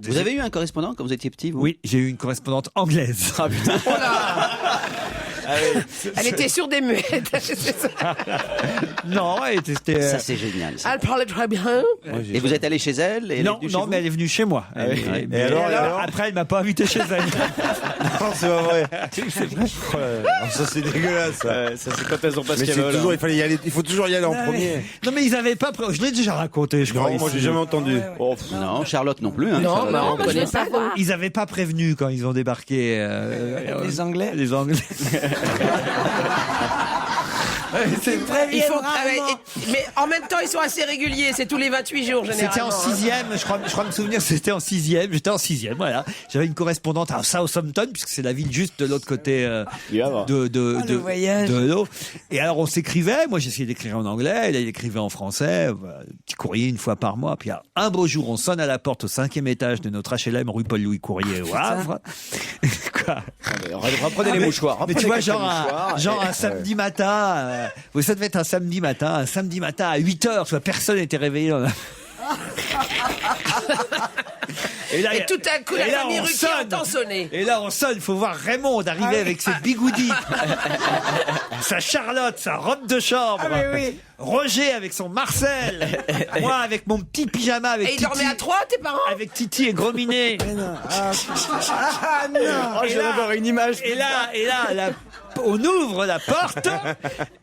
Vous avez eu un correspondant quand vous étiez petit, vous? Oui, j'ai eu une correspondante anglaise. Ah putain. Elle était sûre des muettes. C'est ça. Non, c'était. Ça, c'est génial. Ça. Elle parlait très bien. Et vous êtes allé chez elle et Non, elle est venue chez non, vous mais elle est venue chez moi. Et alors Après, elle m'a pas invité chez elle. Non, c'est pas vrai. C'est vrai. Ça, c'est dégueulasse. Ça, c'est quand elles ont pas ce mais qu'elles c'est veulent. toujours, il fallait y aller. Il faut toujours y aller en premier. Non, mais ils avaient pas. Je l'ai déjà raconté, je crois. Non, moi, ici. j'ai jamais entendu. Oh, Non, Charlotte non plus. Hein. Non, Charlotte, mais on elle- connaît pas. non. Ils avaient pas prévenu quand ils ont débarqué. Les Anglais. Les Anglais. Ils préviennent rarement. Mais en même temps, ils sont assez réguliers. C'est tous les 28 jours, généralement. C'était en sixième, je crois me souvenir, c'était en sixième. J'étais en sixième, voilà. J'avais une correspondante à Southampton, puisque c'est la ville juste de l'autre côté Du Havre. le voyage. de l'eau. Et alors on s'écrivait. Moi j'essayais d'écrire en anglais, elle écrivait en français. Voilà, petit courrier une fois par mois. Puis un beau jour, on sonne à la porte au 5e étage de notre HLM rue Paul-Louis Courrier au Havre. Quoi? Reprenez les mouchoirs. Mais tu vois, reprenez quelques genre mouchoirs. un samedi matin, ça devait être un samedi matin à 8h, tu vois, personne n'était réveillé. Et là, Et tout à coup, la et là, famille on Ruquier sonne. entend sonner. Et là, on sonne, il faut voir Raymond arriver avec ses bigoudis, sa Charlotte, sa robe de chambre, Roger avec son Marcel, moi avec mon petit pyjama avec Et ils Titi, dormaient à 3, tes parents? avec Titi et Gros Minet. Ah non. Oh, je viens d'avoir une image. Et là, on ouvre la porte,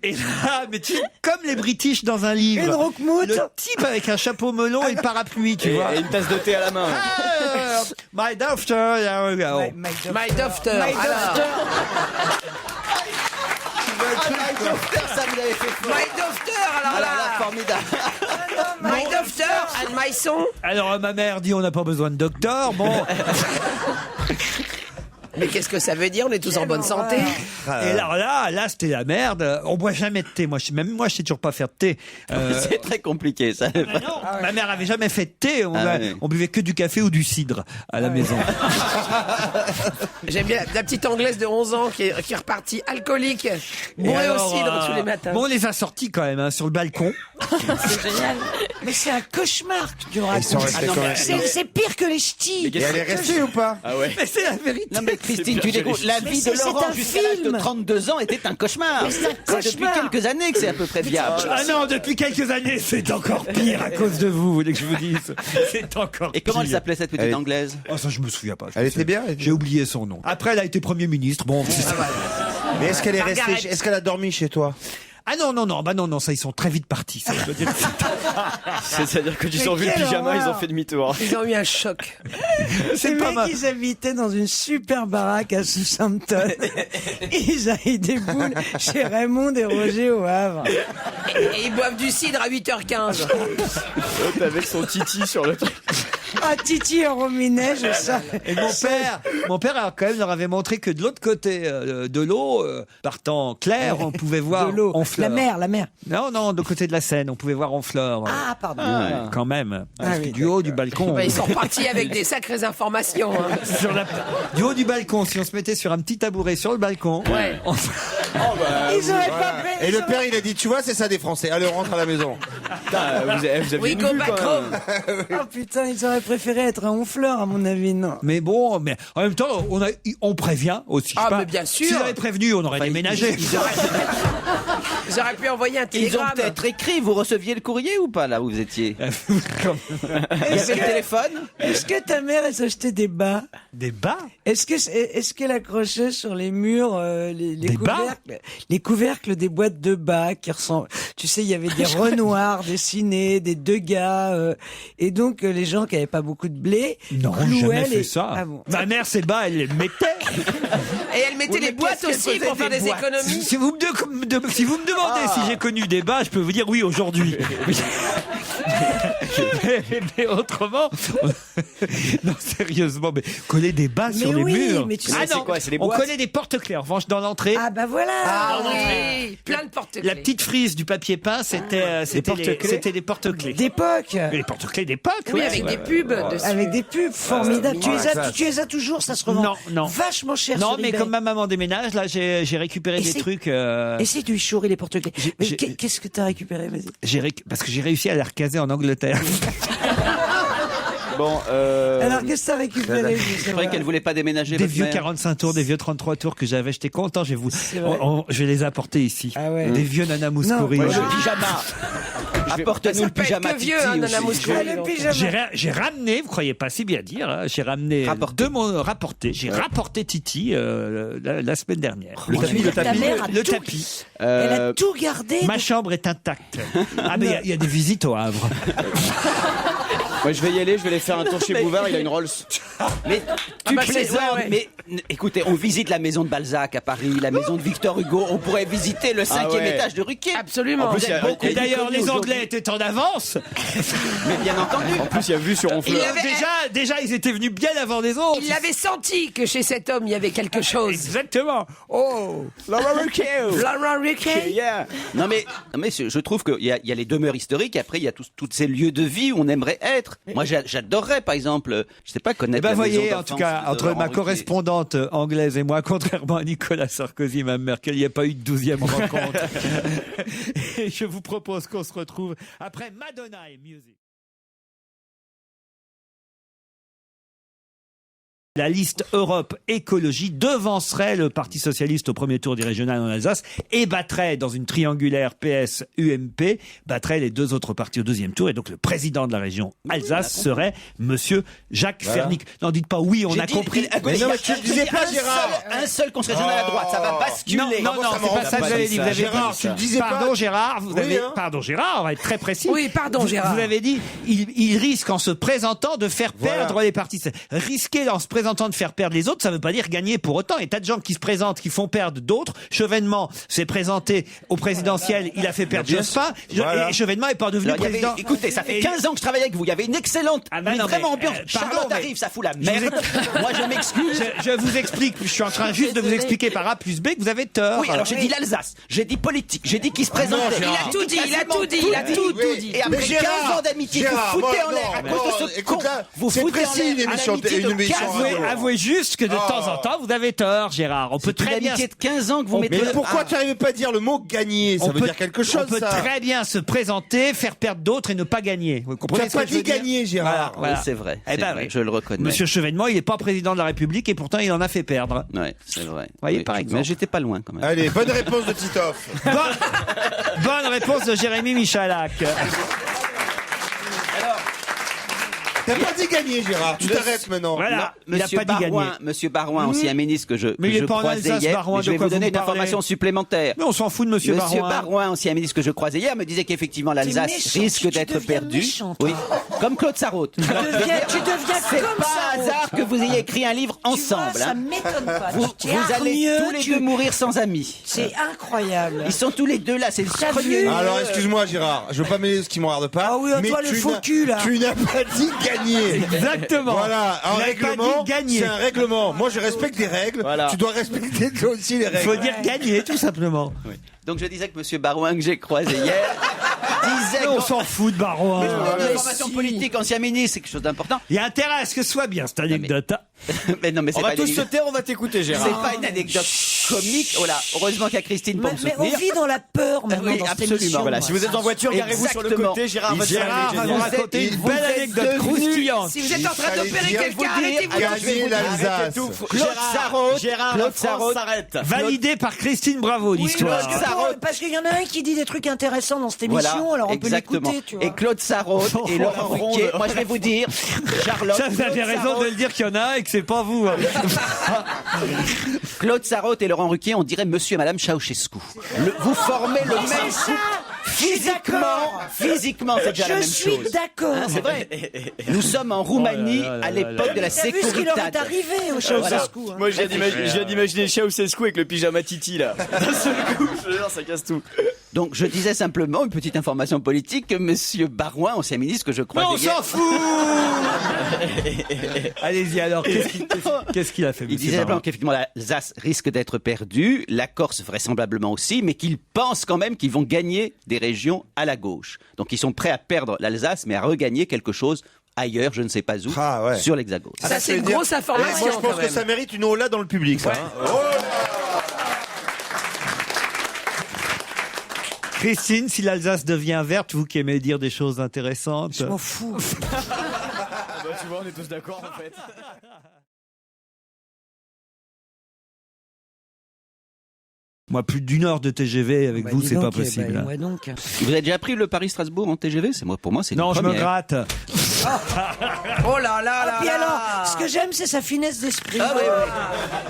et là, mais comme les British dans un livre. Une roquemoute. Le type avec un chapeau melon et le parapluie, tu vois. Et une tasse de thé à la main. My doctor, there we go. My Doctor. Alors, Ça vous avait fait My Doctor, alors là. formidable. My Doctor and my son. Alors, ma mère dit on n'a pas besoin de docteur. Bon. Mais qu'est-ce que ça veut dire? On est tous en bonne santé. Et alors là, c'était la merde. On boit jamais de thé. Même moi, je sais toujours pas faire de thé. C'est très compliqué, ça. Ah non, ma mère avait jamais fait de thé. oui. On buvait que du café ou du cidre à la maison. J'aime bien la petite anglaise de 11 ans qui est repartie alcoolique, Et bourrée au alors, cidre tous les matins. Bon, on les a sortis quand même sur le balcon. C'est génial. Mais c'est un cauchemar que tu Ils sont racontes. restés quand même. C'est pire que les ch'tis. Et elle est restée ou pas? Ah ouais. Mais c'est la vérité. Non mais Christine, tu découvres, la vie c'est de Laurent un jusqu'à l'âge de film. 32 ans était un cauchemar. Mais c'est un C'est depuis cauchemar. quelques années que c'est à peu près viable. Ah non, depuis quelques années, c'est encore pire à cause de vous voulez que je vous dise. C'est encore Et comment elle pire. s'appelait cette petite Elle- anglaise? Oh, ça, je me souviens pas. Elle était bien? J'ai oublié son nom. Après, elle a été Premier ministre. Bon. Mais est-ce qu'elle est Margaret. restée, est-ce qu'elle a dormi chez toi? Ah non, ça, ils sont très vite partis. Ça, je dois dire. C'est-à-dire que tu sors vu le quelle pyjama, ils ont horreur. fait demi-tour. Ils ont eu un choc. Ces pas mecs, mal. ils habitaient dans une super baraque à Southampton. Ils avaient des boules chez Raymond et Roger au Havre. Et ils boivent du cidre à 8h15. L'autre avec son titi sur le truc. Ah, Titi et Rominet, je sais. Et mon père quand même leur avait montré que de l'autre côté de l'eau, partant clair, on pouvait voir De l'eau. Honfleur. La mer. Non, de côté de la Seine, on pouvait voir Honfleur. Ah, pardon. Quand même. Parce que oui, du haut du balcon. Bah, ils sont repartis avec des sacrées informations. Hein. Du haut du balcon, si on se mettait sur un petit tabouret sur le balcon, Ouais. Ils auraient pas pris. Et le père, il a dit, tu vois, c'est ça des Français. Allez, on rentre à la maison. Putain, vous avez We une go vue, back quand même. home. Oh putain, ils auraient préféré être un honfleur, à mon avis, non. mais bon, mais en même temps, on prévient aussi. Ah, Je sais pas, mais bien sûr. S'ils avaient prévenu, on aurait déménagé. Ils auraient pu envoyer un Ils ont télégramme. peut-être écrit, vous receviez le courrier ou pas là où vous étiez? Il y avait le téléphone? Est-ce que ta mère, elle s'achetait des bas? Des bas? Est-ce qu'elle accrochait sur les murs les Des bas les couvercles des boîtes de bas qui ressemblent. Tu sais, il y avait des renoirs dessinés, des Degas, et donc les gens qui avaient pas beaucoup de blé Non, j'ai clouaient jamais les. fait ça. Ah bon. Ma mère, ses bas, elle les mettait. Et elle mettait Oui, les mais boîtes qu'est-ce qu'elle aussi pour faisait, faire des des boîtes économies. Si vous me demandez si j'ai connu des bas, je peux vous dire oui aujourd'hui. mais autrement, non sérieusement, mais coller des bas sur les oui, murs. mais tu sais, Ah c'est non, quoi, c'est des on boîtes collait des porte-clés. En revanche, dans l'entrée, Ah bah voilà. Ah oui, plein de porte-clés. la petite frise du papier peint, c'était des porte-clés. D'époque. Les porte-clés d'époque. Oui, ouais. avec des pubs dessus. Avec des pubs formidables. Tu les as toujours, ça se revend. Non. Vachement cher. Non, sur mais eBay. comme ma maman déménage, là, j'ai récupéré Et des c'est- trucs. Essaye de lui chourer les porte-clés. Mais j'ai- qu'est-ce que t'as récupéré? Vas-y. Parce que j'ai réussi à les recaser en Angleterre. Bon, Alors, qu'est-ce que t'as récupéré? C'est vrai qu'elle voulait pas déménager. Des votre vieux mère. 45 tours, des vieux 33 tours que j'avais. J'étais content. Je vrai. vais les apporter ici. Ah ouais. Des vieux Nana Mouskouri. Non, Le Ah. pyjama. Ça Apporte-nous le peut être pyjama que vieux, Titi hein, Nana aussi. Mouskouri. Ah, le pyjama. J'ai ramené, vous croyez pas, c'est bien dire, hein, j'ai ramené Rapporté. deux mots rapportés. J'ai rapporté Titi la semaine dernière. Le tapis, le Ta tapis. mère a Le tout- tapis. Elle a tout gardé. Ma chambre est intacte. Ah mais il y a des visites au Havre. moi je vais y aller, je vais aller faire un tour chez Bouvard, il a une Rolls. Mais tu bah, c'est- plaisantes, ouais, ouais. mais écoutez, on visite la maison de Balzac à Paris, la maison de Victor Hugo, on pourrait visiter le 5e ouais. étage de Ruquier. Absolument. En plus, Vous il y a- êtes beaucoup Et d'ailleurs, connu les aujourd'hui. Anglais étaient en avance. Mais bien entendu. En plus, il y a vu sur Honfleur. Déjà, ils étaient venus bien avant les autres. Il avait senti que chez cet homme, il y avait quelque chose. Exactement. Oh. Laurent Ruquier. Non mais je trouve qu'il y a les demeures historiques, et après il y a tous ces lieux de vie où on aimerait être. Moi j'adorerais par exemple, je sais pas, Eh connaître ben la voyez, maison en tout d'enfance cas, de entre Laurent ma Ruquier. correspondante anglaise et moi, contrairement à Nicolas Sarkozy, Mme Merkel, il n'y a pas eu de 12e rencontre. Et je vous propose qu'on se retrouve après Madonna et Music. La liste Europe Écologie devancerait le Parti Socialiste au premier tour des régionales en Alsace et battrait dans une triangulaire PS-UMP, battrait les deux autres partis au deuxième tour. Et donc le président de la région Alsace serait Monsieur Jacques Fernic. Non, dites pas oui, on J'ai a dit- compris. Mais non, mais tu le disais pas, Gérard. Un seul conseil régional à droite, ça va basculer. Non, non, non, c'est pas ça que vous avez dit. Vous avez Gérard, dit, tu le disais pas. pardon Gérard, vous Oui, avez, hein. pardon Gérard, on va être très précis. Oui, pardon, Gérard. Vous avez dit, il risque en se présentant de faire Voilà. perdre les partis. Risquer en se présentant de faire perdre les autres, ça veut pas dire gagner pour autant. Il y a tas de gens qui se présentent, qui font perdre d'autres. Chevènement s'est présenté au présidentiel, il a fait perdre Jospin. Voilà. Et Chevènement est pas devenu Alors, il y avait- président. écoutez, ça fait Et- 15 ans que je travaille avec vous. Il y avait une excellente, Ah ben une non, vraiment mais, ambiance. pardon, Charlotte mais- arrive, ça fout la vous merde. Moi, je m'excuse. Je vous explique, je suis en train juste de vous expliquer par A plus B que vous avez tort. Oui, alors j'ai dit l'Alsace, j'ai dit politique, j'ai dit qui se présentait. Non, Gérard. Il a tout dit, il a tout dit, il a tout dit. Et après Mais Gérard, 15 ans d'amitié, vous Gérard, foutez moi, en l'air non, à mais cause de non, ce écoute con. là, Vous c'est foutez en précis, l'air une émission, amitié de une émission 15 radio. ans. Avouez juste que de temps en temps, vous avez tort, Gérard. On peut C'est une très bien. amitié de 15 ans que vous mettez. Mais pourquoi tu n'arrivais pas à dire le mot gagner? Ça On veut peut- dire quelque chose, On peut ça. très bien se présenter, faire perdre d'autres et ne pas gagner. Vous Tu comprenez n'as ce que pas je veux dit dire gagner, Gérard. Voilà. Oui, c'est vrai. Eh c'est ben vrai, oui. je le reconnais. Monsieur Chevènement, il n'est pas président de la République et pourtant il en a fait perdre. Ouais, c'est vrai. Voyez, Oui, par exemple. Mais j'étais pas loin quand même. Allez, bonne réponse de Titoff. Bonne réponse de Jérémy Michalak. T'as pas dit gagner, Gérard. Tu t'arrêtes maintenant. Voilà, il n'a Monsieur pas dit gagner. Barouin, Monsieur Barouin, ancien ministre que je, Mais que il est je pas en croisais Alsace, hier, Barouin, mais je de vais quoi vous vous donner me une parlez information supplémentaire. Mais on s'en fout de Monsieur Barouin. Barouin, ancien ministre que je croisais hier, me disait qu'effectivement l'Alsace méchant, risque tu d'être deviens perdue. méchant, Oui, comme Claude Sarraute. Tu deviens C'est comme pas ça. hasard que vous ayez écrit un livre ensemble. Ça hein. m'étonne pas. Vous allez tous les deux mourir sans amis. C'est incroyable. Ils sont tous les deux là, c'est le T'as premier. vu Alors, excuse-moi, Gérard. Je veux pas mêler ce qui me regarde pas. Ah oui, mais toi, le tu faux n'as- cul, là. Tu n'as pas dit gagner. Exactement. Voilà, un Il n'a pas règlement, dit gagner. c'est un règlement. Moi, je respecte des règles. Voilà. Tu dois respecter toi aussi les Il règles. faut dire gagner, tout simplement. Donc je disais que Monsieur Barouin que j'ai croisé hier disait On que s'en fout de Barouin. une information politique, ancien ministre, c'est quelque chose d'important. Il y a intérêt à ce que ce soit bien, cette anecdote. Mais non, mais c'est On va pas tous une- se taire, on va t'écouter, c'est Gérard. pas une anecdote comique. Oh là, heureusement qu'il y a Christine pour me Mais on soutenir. vit dans la peur maintenant Oui, dans cette absolument. émission. Voilà, si vous êtes en voiture, garez-vous sur le Exactement. côté, Gérard va se faire Gérard va un vous génial. raconter une Vous belle êtes anecdote devenus- croustillante. Si vous êtes en train fallait d'opérer dire- quelqu'un, vous dire- arrêtez-vous. Alors, je vais Gagner vous dire, l'Alsace. Claude Sarraute, Gérard, Claude la France Sarraute, s'arrête. Validé par Christine Bravo, l'histoire. Claude Sarraute. Parce qu'il y en a un qui dit des trucs intéressants dans cette émission, alors on peut exactement. l'écouter, tu vois. Et Claude Sarraute et Laurent Ruquier. Moi, je vais vous dire, Charlotte. Ça, vous avez Claude raison Sarraute- de le dire qu'il y en a un et que c'est pas vous. Claude Sarraute et Laurent Ruquier, on dirait Monsieur et Madame Ceausescu. Vous formez le même couple. Physiquement, c'est déjà la Je même suis chose. d'accord. Hein, c'est vrai. Nous sommes en Roumanie à l'époque de la T'as vu ce qui leur est Sécuritate. arrivé au Ceausescu hein. Moi, je viens d'imaginer Ceausescu avec le pyjama Titi, là. D'un seul coup, je te jure, ça casse tout. Donc, je disais simplement une petite information politique que Monsieur Barouin, ancien ministre que je Mais crois. on s'en fout. Allez-y alors, qu'est-ce qu'il a fait, Il monsieur disait Barouin simplement qu'effectivement l'Alsace risque d'être perdue, la Corse vraisemblablement aussi, mais qu'ils pensent quand même qu'ils vont gagner des régions à la gauche. Donc ils sont prêts à perdre l'Alsace, mais à regagner quelque chose ailleurs, je ne sais pas où, Ah ouais. sur l'Hexagone. Ça, c'est une veut dire- grosse information. Moi, je pense quand que même. ça mérite une hola dans le public, ça. hein. Christine, si l'Alsace devient verte, vous qui aimez dire des choses intéressantes. Je m'en fous. tu vois, on est tous d'accord en fait. Moi, plus d'une heure de TGV avec Bah, vous, dis c'est donc, pas possible. bah, ouais, donc. Vous avez déjà pris le Paris-Strasbourg en TGV? Pour moi, c'est une Non, je me première. gratte. Oh là là là Puis là. alors, ce que j'aime, c'est sa finesse d'esprit. Ah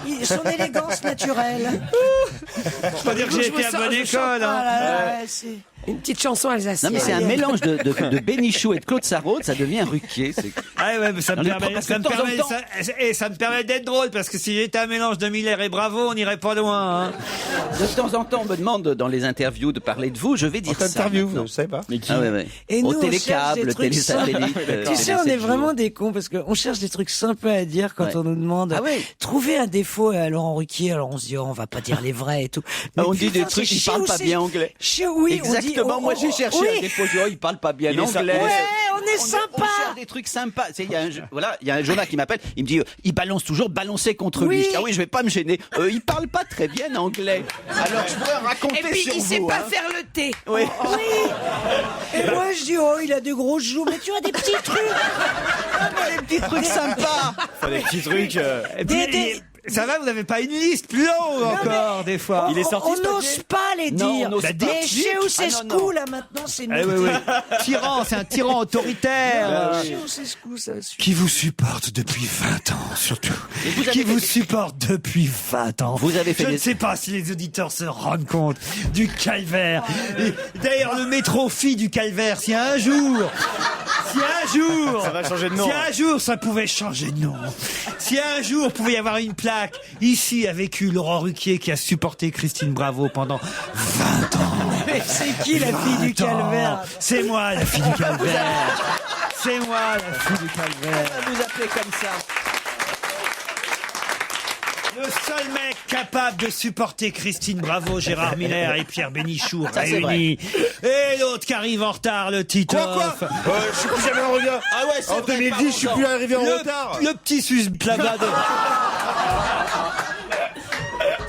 oui, Son élégance naturelle. Faut pas dire que j'ai été à bonne école. Ah Hein. là là, c'est Une petite chanson alsacienne. Non, mais c'est un mélange de Bénichou et de Claude Sarraute, ça devient Ruquier. Ah ouais, mais ça me On est permet, parce que ça me de temps en permet, temps- ça me permet d'être drôle parce que si j'étais un mélange de Miller et Bravo, on n'irait pas loin. Hein. De temps en temps, on me demande dans les interviews de parler de vous, je vais dire ça. Interview, maintenant. je savais pas. Mais qui Ah ouais, ouais. Et Au nous, on cherche télécâble, des trucs télésatellite. Tu sais, on est vraiment des cons parce qu'on cherche des trucs sympas à dire quand Ouais. on nous demande. Ah ouais. Trouver un défaut à Laurent Ruquier, alors on se dit, oh, on va pas dire les vrais et tout. Mais On dit putain, des trucs, c'est ils chiant, parlent pas c'est- bien anglais. chiant, oui, on dit, Exactement, oh, moi oh, j'ai cherché oui. un défaut, il parle pas bien Il est anglais. Ouais, on est On sympa. cherche des trucs sympas. Tu sais, il y a un Jonah qui m'appelle, il me dit, il balance toujours balancer contre lui. Oui. Je dis, ah oui, je vais pas me gêner. Il parle pas très bien anglais. Alors je pourrais raconter Et puis sur il sait vous. pas hein. faire le thé. Oui. Oui. Et moi, je dis, oh, il a des grosses joues, mais tu as des petits trucs. Des petits trucs sympas. Enfin, des petits trucs. Et puis, Des- ça va, vous n'avez pas une liste plus longue encore, des fois. Il est sorti, On ce papier n'ose pas les Non, dire. on n'ose Mais pas. chez Ah, non, Oussescu, non. là, maintenant, c'est Eh oui, oui. Tyran, c'est un tyran autoritaire. Chez Oussescu, ça suffit. Qui vous supporte depuis 20 ans, surtout. vous avez Qui vous fait- supporte depuis 20 ans. Vous avez fait Je des- ne sais pas si les auditeurs se rendent compte du calvaire. Et d'ailleurs, le métro fille du calvaire, si un jour, Ça va changer de nom. si un jour ça pouvait changer de nom, si un jour pouvait y avoir une plaque, ici a vécu Laurent Ruquier qui a supporté Christine Bravo pendant 20 ans. Mais c'est qui la fille du 20 ans. calvaire? C'est moi la fille du calvaire. C'est moi la fille du calvaire. Vous appelez comme ça. Le seul mec capable de supporter Christine Bravo, Gérard Miller et Pierre Bénichou Ça, c'est réunis. Et l'autre qui arrive en retard, le Titoff. Je suis plus jamais en retard. Ah ouais, c'est En vrai, 2010, je suis plus arrivé en retard. Le petit sus là-bas.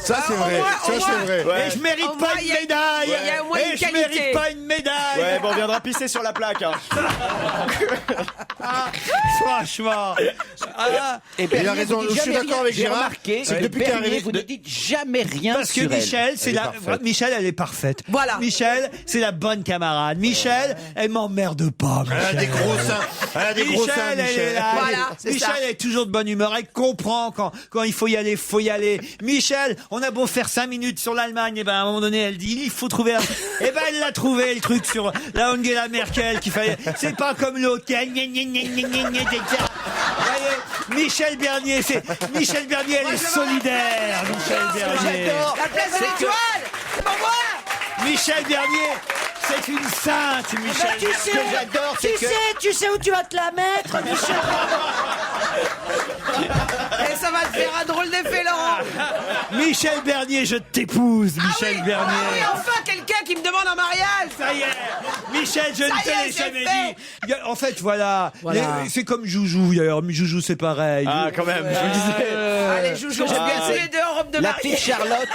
Ça, c'est vrai. Ça, c'est vrai. Et je mérite Au pas moins, une il y a- médaille. il y a au moins une Et je qualité. mérite pas une médaille. Ouais, bon, on viendra pisser sur la plaque. Hein. Franchement. Ah, Et Il a raison, je suis d'accord avec J'ai Gérard. remarqué, C'est que depuis Bernier, qu'elle est arrivée vous de- ne dites jamais rien parce que sur elle. Michel, c'est Elle est la, parfaite. Michel, elle est parfaite. Voilà. Michel, c'est la bonne camarade. Michel, elle m'emmerde pas. Elle a Michel. des gros seins. Elle a des gros seins, elle est Michel. là. Voilà, c'est Michel ça. est toujours de bonne humeur. Elle comprend quand il faut y aller, faut y aller. Michel, on a beau faire 5 minutes sur l'Allemagne, et ben à un moment donné, elle dit il faut trouver. Et ben elle l'a trouvé le truc sur la Angela Merkel qu'il fallait. C'est pas comme l'autre qui a gna, gna, gna, gna, gna, gna, etc. Voyez, Michel Bernier, Michel Bernier, elle est solidaire. Michel Bernier. La place de l'étoile. C'est pour moi. Michel Bernier, c'est une sainte, Michel. Tu sais, Ce que j'adore, c'est que... tu sais où tu vas te la mettre, Michel. Et ça va te faire un drôle d'effet, Laurent. Michel Bernier, je t'épouse, Michel Ah oui, Bernier. enfin quelqu'un qui me demande en mariage. Ça y est, Michel, je ne Ça y te est, l'ai c'est jamais fait. dit. En fait, voilà. Voilà. C'est comme Joujou, d'ailleurs. Joujou, c'est pareil. Ah, quand même, je vous le disais. Allez, Joujou, j'aime bien tous les deux en robe de La mariée. petite Charlotte.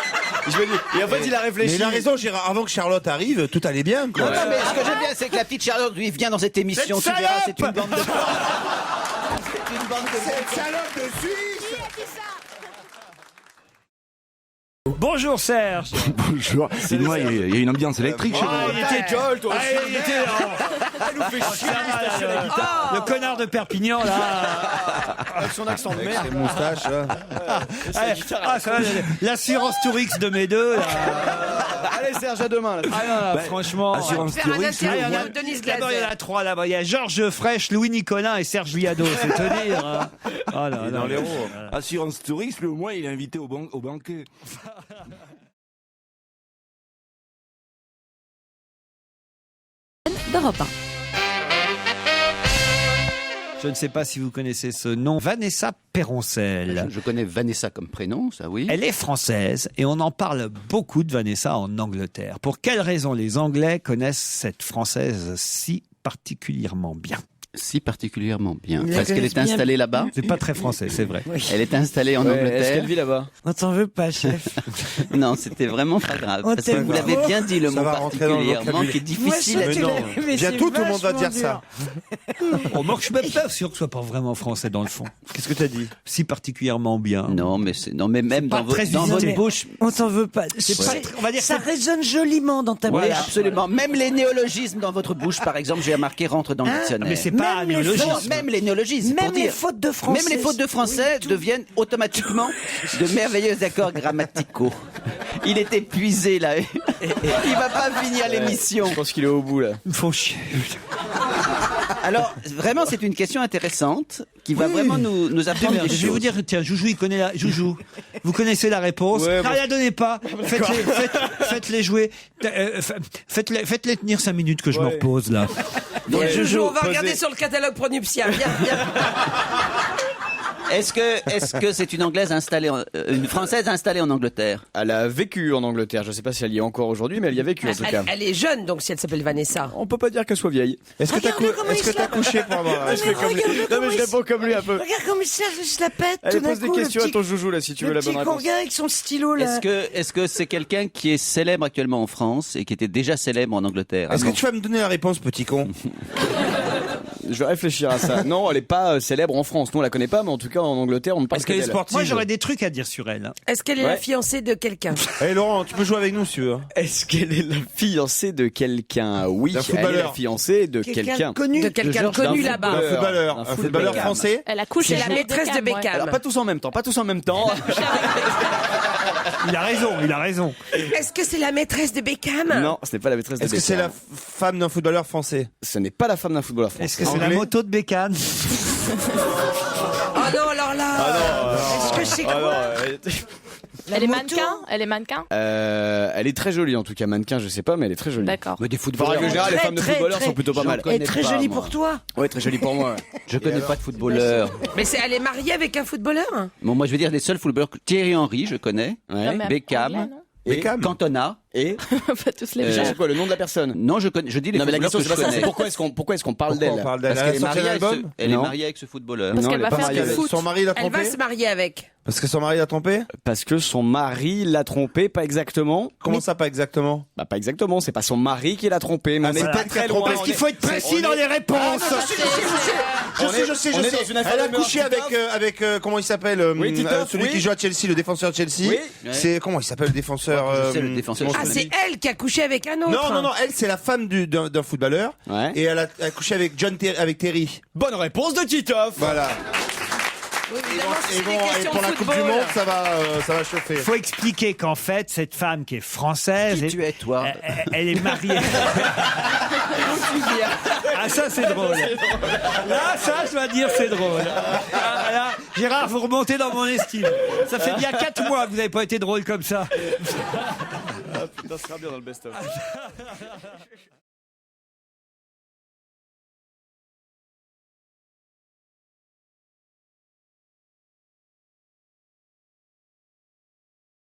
Je me dis. Et en fait, il a Mais réfléchi. il a raison, Gérard. Avant que Charlotte arrive, tout allait bien, quoi. Non, mais ce que j'aime bien, c'est que la petite Charlotte, lui, vient dans cette émission. Cette Tu verras, c'est une salope. bande de... C'est une bande de... Cette salope de Suisse. Bonjour, Serge. Bonjour. Dis-moi, il y a une ambiance électrique chez Ah, vous. il était Gueule, toi aussi. il était Elle nous fait chier. Le connard de Perpignan, là. Avec son accent de Avec merde. ses moustaches, là. Ah, ça va, l'assurance Tourix de mes deux, là. Allez, Serge, à demain. Là. Ah, non, franchement. Assurance Faire un Tourix, interview il y en a- de Denise D'abord, il y en Glaser. a 3 là-bas. Il y a Georges Frêche, Louis Nicolin et Serge Liado. C'est te dire. Hein. Oh là il est là. dans les roues. Assurance Tourix, le mois, il est invité au banquet. d'Europe 1. Je ne sais pas si vous connaissez ce nom. Vanessa Peroncel. Je connais Vanessa comme prénom, ça oui. Elle est française et on en parle beaucoup de Vanessa en Angleterre. Pour quelle raison les Anglais connaissent cette Française si particulièrement bien? Si particulièrement bien. Ils la Parce qu'elle connaissent est bien. installée là-bas. C'est pas très français, c'est vrai. Elle est installée en Ouais, est-ce Angleterre. qu'elle vit là-bas? On t'en veut pas, chef. Non, c'était vraiment pas grave. On Parce que t'aime vous l'avez trop. bien dit, le Ça mot va rentrer dans le particulièrement, qui est difficile à Moi, je dire. sais, non. tu l'as- mais Bientôt, c'est tout le monde va dire vachement ça. dur. Moi, je suis même pas sûr que ce soit pas vraiment français dans le fond. Qu'est-ce que t'as dit? Si particulièrement bien. Non, mais même pas dans, très dans usité. votre bouche. On t'en veut pas. C'est pas très- on va dire ça que- résonne joliment dans ta Oui, bouche. absolument. Même les néologismes dans votre bouche, par exemple, j'ai remarqué, rentrent dans le dictionnaire. Mais c'est pas un Même les néologisme. Non, même les néologismes. Même pour les dire. fautes de français. Même les fautes de français deviennent automatiquement de merveilleux accords grammaticaux. Il est épuisé là. Il va pas finir l'émission. Je pense qu'il est au bout là. Ils me font chier. Alors, vraiment, c'est une question intéressante qui va vraiment nous apprendre des Je vais vous choses. dire, tiens, Joujou, il connaît la. Joujou, vous connaissez la réponse. Ouais, Non, la donnez pas. Faites-les jouer. Faites-les tenir 5 minutes que je me Ouais. repose là. Viens, Ouais, Joujou, on va posez. regarder sur le catalogue pronuptien. Viens, viens. Est-ce que c'est une Anglaise installée, une Française installée en Angleterre? Elle a vécu en Angleterre. Je sais pas si elle y est encore aujourd'hui, mais elle y a vécu en tout cas. Elle est jeune, donc si elle s'appelle Vanessa. On peut pas dire qu'elle soit vieille. Est-ce que t'as Regarde-le comment il se la- couché pour avoir... Mais regarde-le Non mais comment je il se- réponds comme lui un peu. Regarde comme il se la pète. Allez, tout d'un pose des coup, le questions à petit- ton joujou là si tu veux le la petit bonne réponse. Courguin avec son stylo là. Est-ce que c'est quelqu'un qui est célèbre actuellement en France et qui était déjà célèbre en Angleterre? Est-ce que tu vas me donner la réponse, petit con? Je vais réfléchir à ça. Non, elle est pas célèbre en France. Nous on la connaît pas, mais en tout cas en Angleterre on ne parle Est-ce que qu'elle est d'elle. sportive? Moi, j'aurais des trucs à dire sur elle. Hein. Est-ce qu'elle est Ouais. la fiancée de quelqu'un? Eh Laurent, tu peux jouer avec nous si tu veux. Est-ce qu'elle est la fiancée de quelqu'un? Oui, D'un elle est footballeur. la fiancée de quelqu'un. connu. De quelqu'un de connu là-bas. Un footballeur. Un Un footballeur footballeur. français? Elle a couché C'est la avec maîtresse de Beckham, ouais. Beckham. Alors pas tous en même temps, pas tous en même temps. Il a raison. Est-ce que c'est la maîtresse de Beckham? Non, ce n'est pas la maîtresse de Est-ce que c'est la Beckham. femme d'un footballeur français? Ce n'est pas la femme d'un footballeur Est-ce que français. c'est la Anglais moto de Bécane? Oh non, alors là. Est-ce que c'est quoi? Elle est moto. mannequin. Elle est mannequin. Elle est très jolie en tout cas, mannequin je sais pas, mais elle est très jolie. D'accord. Mais des Par footballeurs. règle générale, les femmes de très, footballeurs très- sont plutôt pas J'en mal. connais Elle est très pas, jolie moi. pour toi. Ouais, très jolie pour moi. Ouais. Je connais pas de footballeur. Mais elle est mariée avec un footballeur? Bon, moi, je veux dire les seuls footballeurs. Thierry Henry, je connais. Ouais. Non, mais Beckham. anglais, non Et Cantona. Et Pas tous les je mêmes. cherche quoi, le nom de la personne? Non, je connais. Je dis les Non mais la footballeurs question que c'est je pas ça, connais. c'est pourquoi est-ce qu'on parle Pourquoi d'elle? on parle d'elle? Parce Elle a qu'elle est sorti mariée un avec ce, album? elle est Non. mariée avec ce footballeur. Parce Non, qu'elle elle est va pas faire mariée du avec- foot. Son mari l'a Elle va trompé? se marier avec. Parce que son mari l'a trompé? Parce que son mari l'a trompée, pas exactement. Comment ça, pas exactement? Bah pas exactement, c'est pas son mari qui l'a trompée, mais on c'est est pas pas elle qui a très trompé. loin. Parce qu'il faut être précis dans les réponses. Je sais. on est dans une affaire Elle a de meurtre, couché avec comment il s'appelle? Oui, Titoff, celui oui. qui joue à Chelsea, le défenseur de Chelsea. Oui. C'est comment il s'appelle le défenseur? Je sais, le défenseur. Ah, c'est elle qui a couché avec un autre. Non, elle c'est la femme d'un footballeur. Ouais. Et elle a couché avec avec Terry. Bonne réponse de Titoff. Voilà. Oui, évidemment, Et c'est bon, des et questions pour la de Coupe du football. Monde, ça va chauffer. Il faut expliquer qu'en fait, cette femme qui est française, Qui tu es, toi? elle est mariée. Ah, ça, c'est drôle. Là, ça, je dois dire, c'est drôle. Ah, là, Gérard, vous remontez dans mon estime. Ça fait bien 4 mois que vous n'avez pas été drôle comme ça. Ça sera bien dans le best-of.